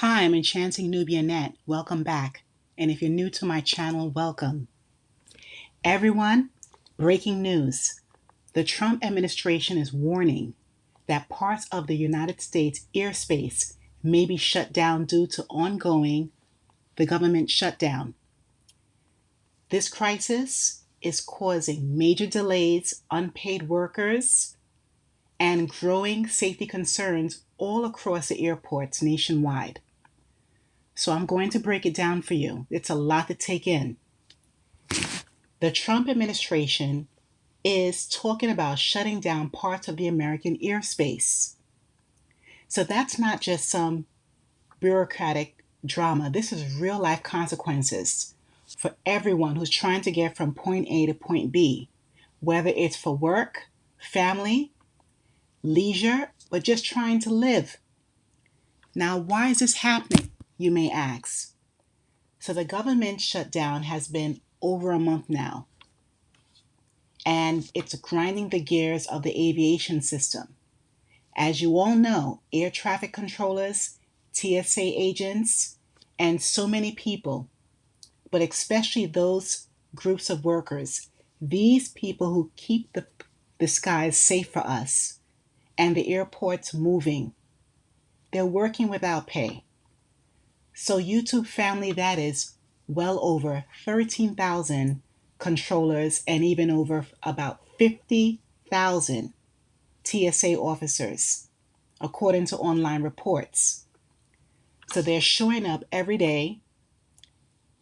Hi, I'm Enchanting Nubia Net. Welcome back. And if you're new to my channel, welcome. Everyone, breaking news. The Trump administration is warning that parts of the United States airspace may be shut down due to ongoing the government shutdown. This crisis is causing major delays, unpaid workers, and growing safety concerns all across the airports nationwide. So I'm going to break it down for you. It's a lot to take in. The Trump administration is talking about shutting down parts of the American airspace. So that's not just some bureaucratic drama. This is real life consequences for everyone who's trying to get from point A to point B, whether it's for work, family, leisure, or just trying to live. Now, why is this happening, you may ask? So the government shutdown has been over a month now, and it's grinding the gears of the aviation system. As you all know, air traffic controllers, TSA agents, and so many people, but especially those groups of workers, these people who keep the skies safe for us and the airports moving, they're working without pay. So YouTube family, that is well over 13,000 controllers and even over about 50,000 TSA officers, according to online reports. So they're showing up every day.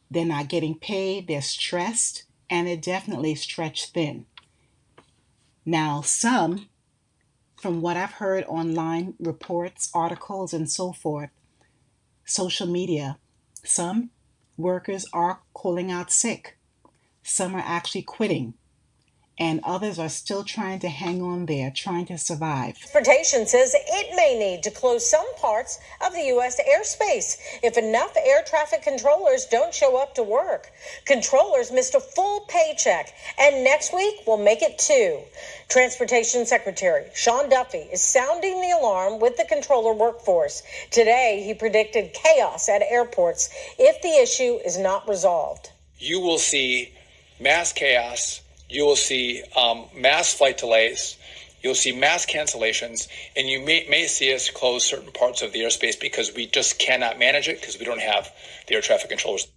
They're not getting paid, they're stressed, and they're definitely stretched thin. Now, some, from what I've heard online reports, articles, and so forth, social media, some workers are calling out sick. Some are actually quitting. And others are still trying to hang on there, trying to survive. Transportation says it may need to close some parts of the U.S. airspace if enough air traffic controllers don't show up to work. Controllers missed a full paycheck, and next week will make it two. Transportation Secretary Sean Duffy is sounding the alarm with the controller workforce. Today, he predicted chaos at airports if the issue is not resolved. You will see mass chaos. You will see mass flight delays. You'll see mass cancellations, and you may see us close certain parts of the airspace because we just cannot manage it because we don't have the air traffic controllers.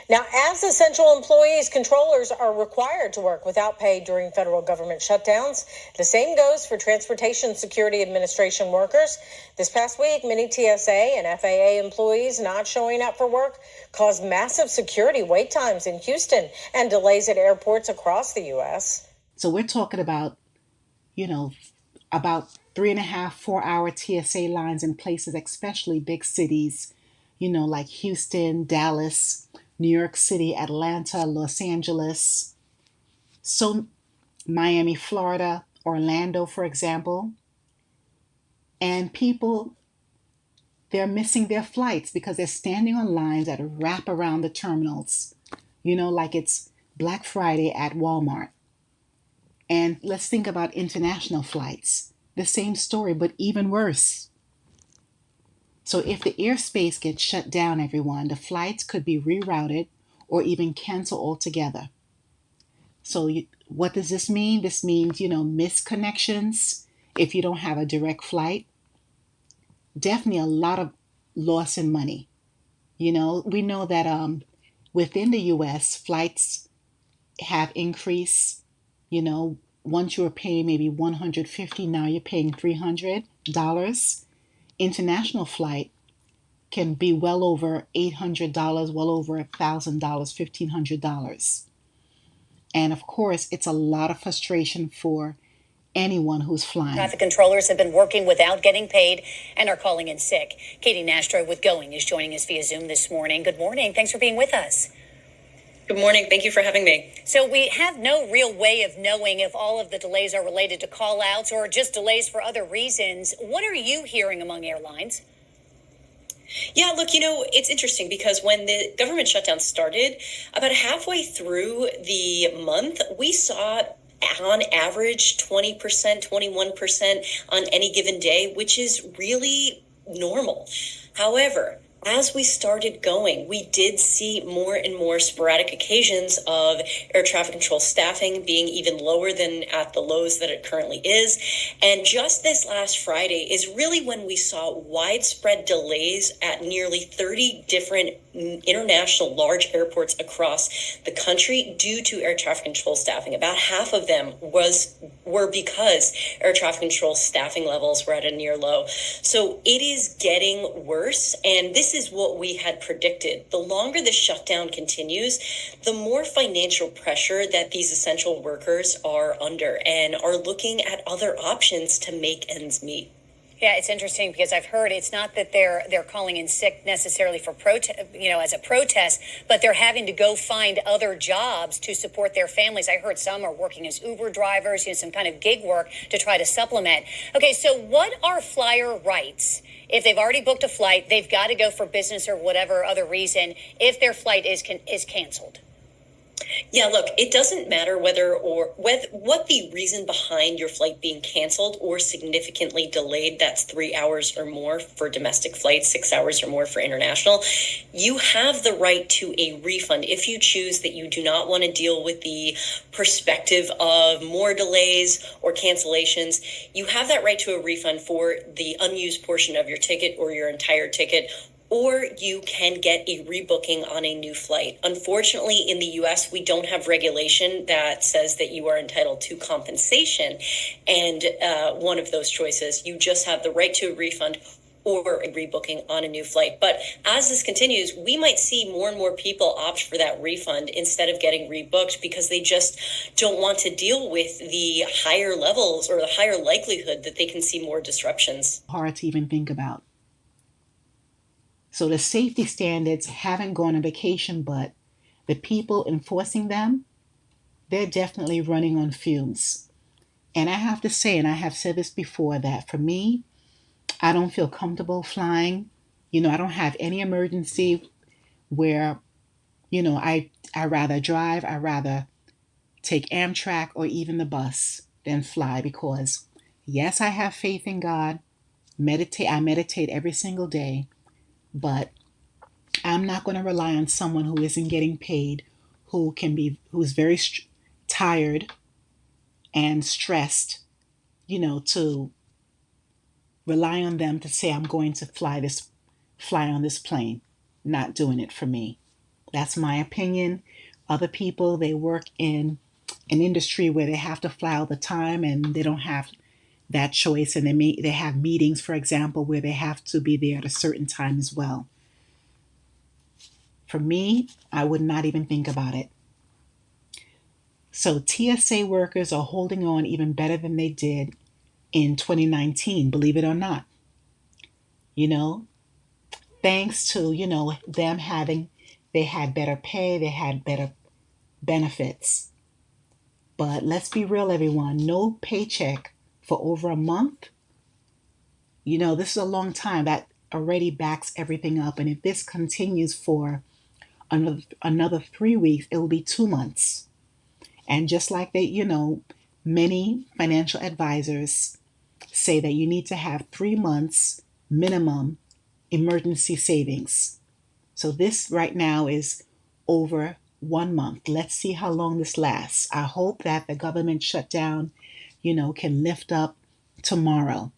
Now, as essential employees, controllers are required to work without pay during federal government shutdowns. The same goes for Transportation Security Administration workers. This past week, many TSA and FAA employees not showing up for work caused massive security wait times in Houston and delays at airports across the U.S. So we're talking about, about 3.5, 4 hour TSA lines in places, especially big cities, like Houston, Dallas, New York City, Atlanta, Los Angeles, so Miami, Florida, Orlando, for example. And people, they're missing their flights because they're standing on lines that wrap around the terminals, like it's Black Friday at Walmart. And let's think about international flights. The same story, but even worse. So if the airspace gets shut down, everyone, the flights could be rerouted or even canceled altogether. So what does this mean? This means, missed connections if you don't have a direct flight. Definitely a lot of loss in money. We know that within the U.S., flights have increased. Once you were paying maybe $150, now you're paying $300. International flight can be well over $800, well over $1,000, $1,500. And of course, it's a lot of frustration for anyone who's flying. Traffic controllers have been working without getting paid and are calling in sick. Katie Nastro with Going is joining us via Zoom this morning. Good morning. Thanks for being with us. Good morning. Thank you for having me. So we have no real way of knowing if all of the delays are related to call-outs or just delays for other reasons. What are you hearing among airlines? Yeah, look, it's interesting because when the government shutdown started, about halfway through the month, we saw on average 20%, 21% on any given day, which is really normal. However, as we started going, we did see more and more sporadic occasions of air traffic control staffing being even lower than at the lows that it currently is. And just this last Friday is really when we saw widespread delays at nearly 30 different international large airports across the country due to air traffic control staffing. About half of them were because air traffic control staffing levels were at a near low. So it is getting worse, and this is what we had predicted. The longer the shutdown continues, the more financial pressure that these essential workers are under and are looking at other options to make ends meet. Yeah, it's interesting because I've heard it's not that they're calling in sick necessarily for as a protest, but they're having to go find other jobs to support their families. I heard some are working as Uber drivers, some kind of gig work to try to supplement. Okay, so what are flyer rights? If they've already booked a flight, they've got to go for business or whatever other reason if their flight is canceled. Yeah, look, it doesn't matter what the reason behind your flight being canceled or significantly delayed, that's 3 hours or more for domestic flights, 6 hours or more for international. You have the right to a refund if you choose that you do not want to deal with the perspective of more delays or cancellations. You have that right to a refund for the unused portion of your ticket or your entire ticket, or you can get a rebooking on a new flight. Unfortunately, in the U.S., we don't have regulation that says that you are entitled to compensation. And one of those choices, you just have the right to a refund or a rebooking on a new flight. But as this continues, we might see more and more people opt for that refund instead of getting rebooked because they just don't want to deal with the higher levels or the higher likelihood that they can see more disruptions. Hard to even think about. So the safety standards haven't gone on vacation, but the people enforcing them, they're definitely running on fumes. And I have to say, and I have said this before, that for me, I don't feel comfortable flying. I don't have any emergency where, I rather drive, I rather take Amtrak or even the bus than fly because, yes, I have faith in God. I meditate every single day. But I'm not going to rely on someone who isn't getting paid, who's very tired and stressed, to rely on them to say I'm going to fly on this plane. Not doing it for me. That's my opinion. Other people, they work in an industry where they have to fly all the time and they don't have that choice, and they have meetings, for example, where they have to be there at a certain time as well. For me, I would not even think about it. So TSA workers are holding on even better than they did in 2019, believe it or not. Thanks to, they had better pay, they had better benefits. But let's be real, everyone, no paycheck for over a month. This is a long time. That already backs everything up. And if this continues for another 3 weeks, it will be 2 months. And just like many financial advisors say that you need to have 3 months minimum emergency savings. So this right now is over 1 month. Let's see how long this lasts. I hope that the government shutdown can lift up tomorrow.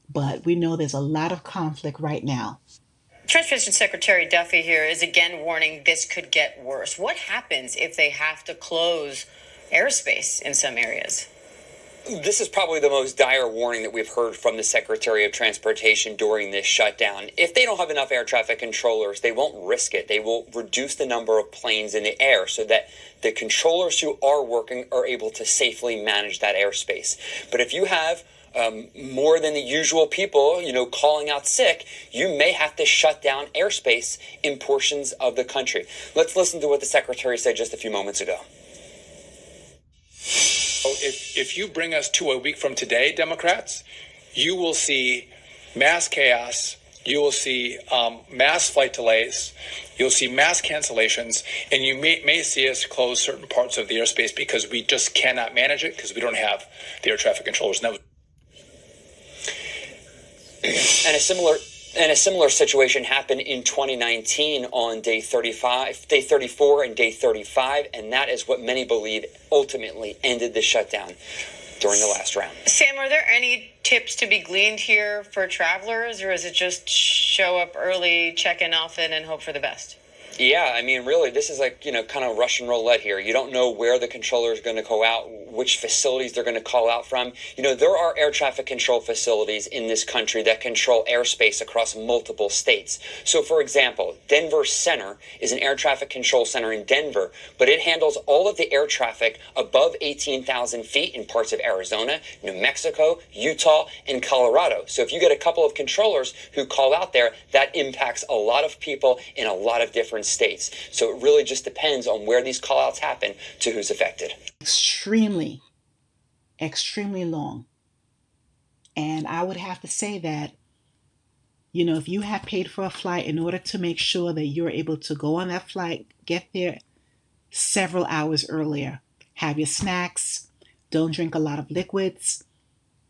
But we know there's a lot of conflict right now. Transportation Secretary Duffy here is again warning this could get worse. What happens if they have to close airspace in some areas? This is probably the most dire warning that we've heard from the Secretary of Transportation during this shutdown. If they don't have enough air traffic controllers, they won't risk it. They will reduce the number of planes in the air so that the controllers who are working are able to safely manage that airspace. But if you have more than the usual people, calling out sick, you may have to shut down airspace in portions of the country. Let's listen to what the Secretary said just a few moments ago. If you bring us to a week from today, Democrats, you will see mass chaos. You will see mass flight delays. You'll see mass cancellations, and you may see us close certain parts of the airspace because we just cannot manage it because we don't have the air traffic controllers. And a similar situation happened in 2019 on day 34 and day 35, and that is what many believe ultimately ended the shutdown during the last round. Sam, are there any tips to be gleaned here for travelers, or is it just show up early, check in often, and hope for the best? Yeah, I mean, really, this is like, kind of Russian roulette here. You don't know where the controller is going to go out, which facilities they're going to call out from. There are air traffic control facilities in this country that control airspace across multiple states. So, for example, Denver Center is an air traffic control center in Denver, but it handles all of the air traffic above 18,000 feet in parts of Arizona, New Mexico, Utah, and Colorado. So if you get a couple of controllers who call out there, that impacts a lot of people in a lot of different states. So it really just depends on where these call outs happen to who's affected. Extremely long. And I would have to say that, if you have paid for a flight, in order to make sure that you're able to go on that flight, get there several hours earlier. Have your snacks. Don't drink a lot of liquids.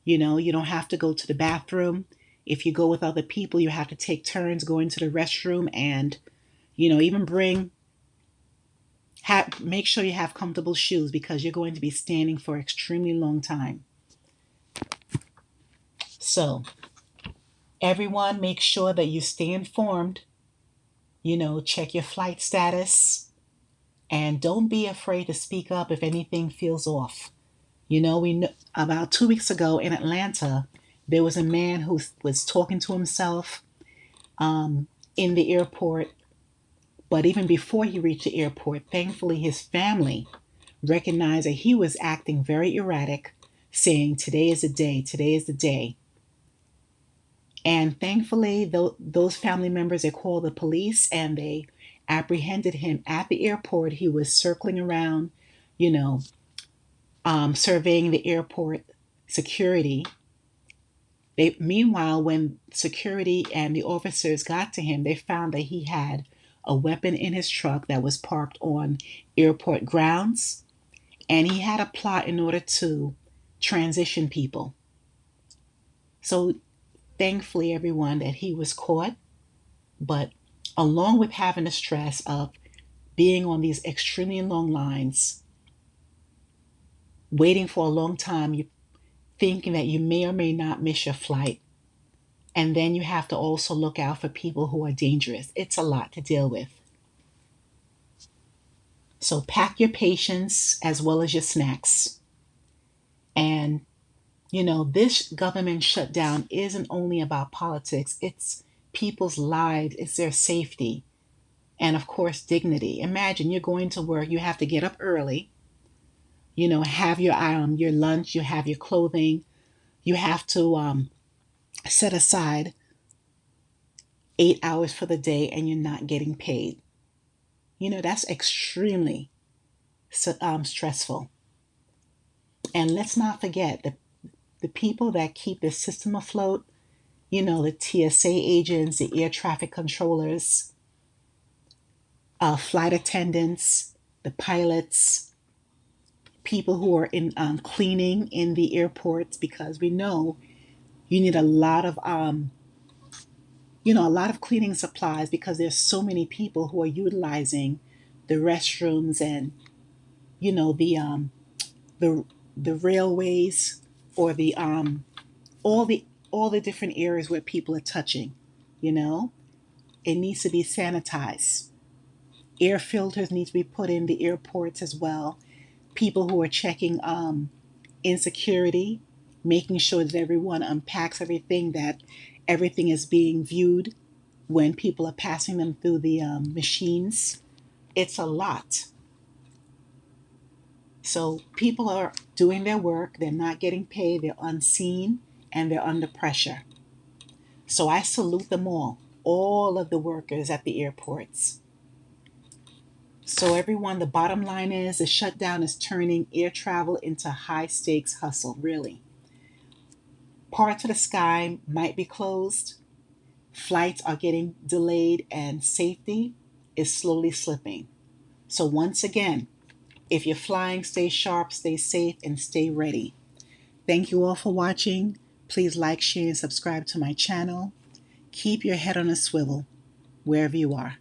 You don't have to go to the bathroom. If you go with other people, you have to take turns going to the restroom, and even make sure you have comfortable shoes, because you're going to be standing for an extremely long time. So everyone, make sure that you stay informed, check your flight status, and don't be afraid to speak up if anything feels off. We know about 2 weeks ago in Atlanta, there was a man who was talking to himself in the airport. But even before he reached the airport, thankfully his family recognized that he was acting very erratic, saying, "Today is the day, today is the day." And thankfully, those family members, they called the police and they apprehended him at the airport. He was circling around, surveying the airport security. Meanwhile, when security and the officers got to him, they found that he had a weapon in his truck that was parked on airport grounds, and he had a plot in order to transition people. So thankfully, everyone, that he was caught. But along with having the stress of being on these extremely long lines, waiting for a long time, you thinking that you may or may not miss your flight. And then you have to also look out for people who are dangerous. It's a lot to deal with. So pack your patience as well as your snacks. And, this government shutdown isn't only about politics. It's people's lives. It's their safety. And, of course, dignity. Imagine you're going to work. You have to get up early. Have your lunch. You have your clothing. You have to set aside 8 hours for the day, and you're not getting paid. That's extremely stressful. And let's not forget the people that keep the system afloat, the TSA agents, the air traffic controllers, flight attendants, the pilots, people who are in cleaning in the airports, because we know you need a lot of cleaning supplies, because there's so many people who are utilizing the restrooms and the railways, or the all the different areas where people are touching. It needs to be sanitized. Air filters need to be put in the airports as well. People who are checking insecurity, making sure that everyone unpacks everything, that everything is being viewed when people are passing them through the machines. It's a lot. So people are doing their work, they're not getting paid, they're unseen, and they're under pressure. So I salute them all of the workers at the airports. So everyone, the bottom line is the shutdown is turning air travel into high stakes hustle, really. Parts of the sky might be closed, flights are getting delayed, and safety is slowly slipping. So once again, if you're flying, stay sharp, stay safe, and stay ready. Thank you all for watching. Please like, share, and subscribe to my channel. Keep your head on a swivel wherever you are.